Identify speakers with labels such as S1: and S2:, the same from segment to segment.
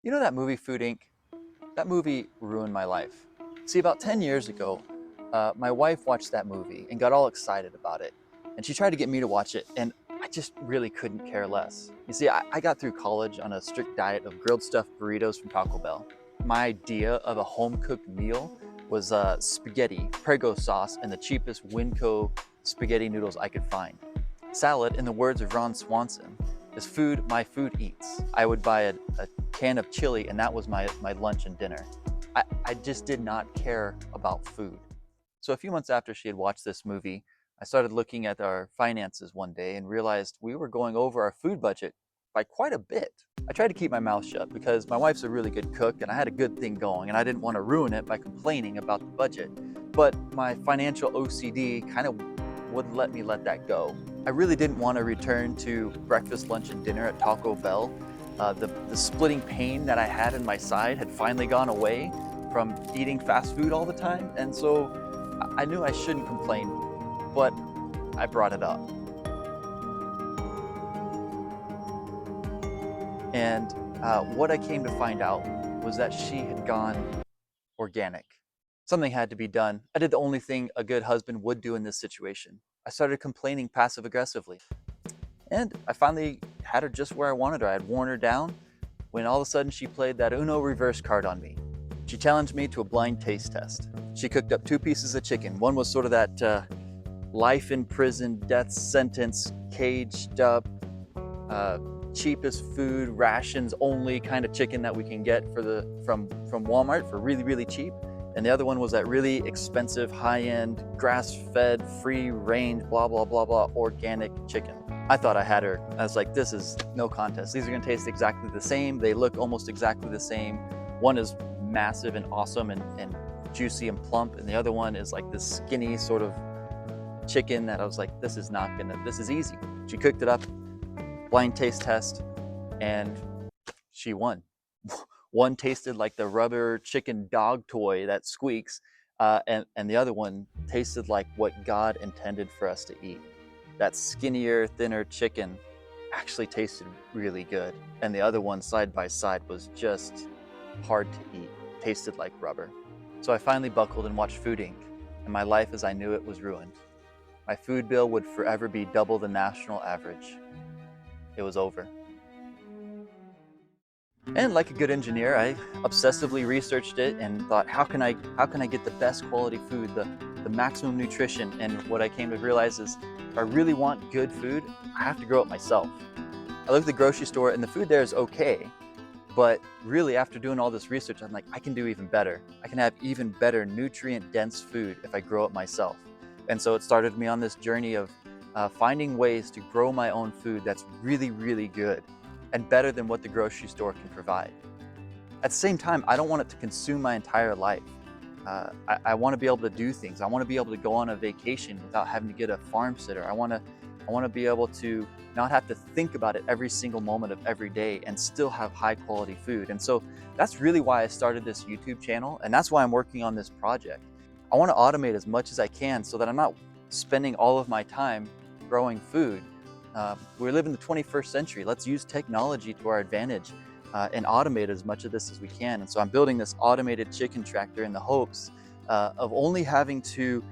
S1: You know that movie Food Inc? That movie ruined my life. See, about 10 years ago, my wife watched that movie and got all excited about it. And she tried to get me to watch it, and I just really couldn't care less. You see, I got through college on a strict diet of grilled stuffed burritos from Taco Bell. My idea of a home-cooked meal was spaghetti, Prego sauce, and the cheapest Winco spaghetti noodles I could find. Salad, in the words of Ron Swanson, is food my food eats. I would buy a can of chili, and that was my lunch and dinner. I just did not care about food. So a few months after she had watched this movie, I started looking at our finances one day and realized we were going over our food budget by quite a bit. I tried to keep my mouth shut because my wife's a really good cook and I had a good thing going and I didn't want to ruin it by complaining about the budget. But my financial OCD kind of wouldn't let me let that go. I really didn't want to return to breakfast, lunch, and dinner at Taco Bell. The splitting pain that I had in my side had finally gone away from eating fast food all the time, and so I knew I shouldn't complain, but I brought it up. And what I came to find out was that she had gone organic. Something had to be done. I did the only thing a good husband would do in this situation. I started complaining passive aggressively. And I finally had her just where I wanted her. I had worn her down when all of a sudden she played that Uno reverse card on me. She challenged me to a blind taste test. She cooked up 2 pieces of chicken. One was sort of that life in prison, death sentence, caged up, cheapest food, rations only kind of chicken that we can get from Walmart for really, really cheap. And the other one was that really expensive, high-end, grass-fed, free-range, blah, blah, blah, blah, organic chicken. I thought I had her. I was like, this is no contest. These are gonna taste exactly the same. They look almost exactly the same. One is massive and awesome and juicy and plump, and the other one is like this skinny sort of chicken that I was like, this is easy. She cooked it up, blind taste test, and she won. One tasted like the rubber chicken dog toy that squeaks, and the other one tasted like what God intended for us to eat. That skinnier, thinner chicken actually tasted really good, and the other one side by side was just hard to eat, tasted like rubber. So I finally buckled and watched Food Inc., and my life as I knew it was ruined. My food bill would forever be double the national average. It was over. And like a good engineer, I obsessively researched it and thought, how can I get the best quality food, the maximum nutrition? And what I came to realize is, if I really want good food, I have to grow it myself. I looked at the grocery store and the food there is okay, but really after doing all this research, I'm like, I can do even better. I can have even better nutrient-dense food if I grow it myself. And so it started me on this journey of finding ways to grow my own food that's really, really good and better than what the grocery store can provide. At the same time, I don't want it to consume my entire life. I want to be able to do things. I want to be able to go on a vacation without having to get a farm sitter. I want to be able to not have to think about it every single moment of every day and still have high quality food. And so that's really why I started this YouTube channel, and that's why I'm working on this project. I want to automate as much as I can so that I'm not spending all of my time growing food. We live in the 21st century. Let's use technology to our advantage and automate as much of this as we can. And so I'm building this automated chicken tractor in the hopes of only having to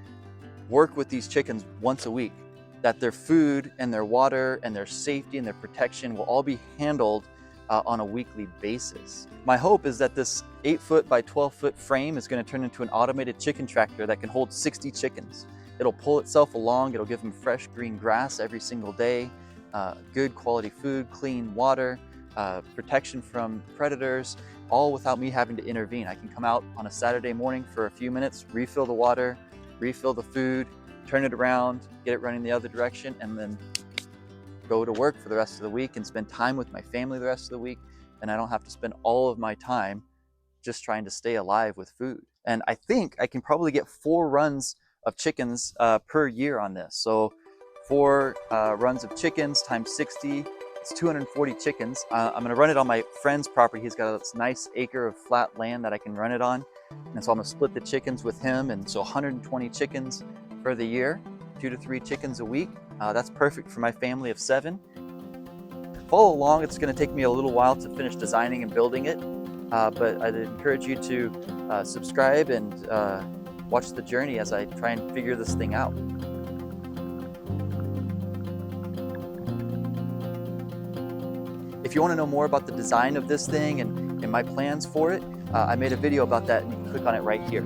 S1: work with these chickens once a week, that their food and their water and their safety and their protection will all be handled on a weekly basis. My hope is that this 8-foot by 12-foot frame is going to turn into an automated chicken tractor that can hold 60 chickens. It'll pull itself along, it'll give them fresh green grass every single day, good quality food, clean water, protection from predators, all without me having to intervene. I can come out on a Saturday morning for a few minutes, refill the water, refill the food, turn it around, get it running the other direction, and then go to work for the rest of the week and spend time with my family the rest of the week. And I don't have to spend all of my time just trying to stay alive with food. And I think I can probably get 4 runs of chickens per year on this. So 4 runs of chickens times 60, it's 240 chickens. I'm gonna run it on my friend's property. He's got this nice acre of flat land that I can run it on. And so I'm gonna split the chickens with him. And so 120 chickens for the year, 2 to 3 chickens a week. That's perfect for my family of 7. Follow along, it's gonna take me a little while to finish designing and building it. but I'd encourage you to subscribe and watch the journey as I try and figure this thing out. If you want to know more about the design of this thing and my plans for it, I made a video about that, and you can click on it right here.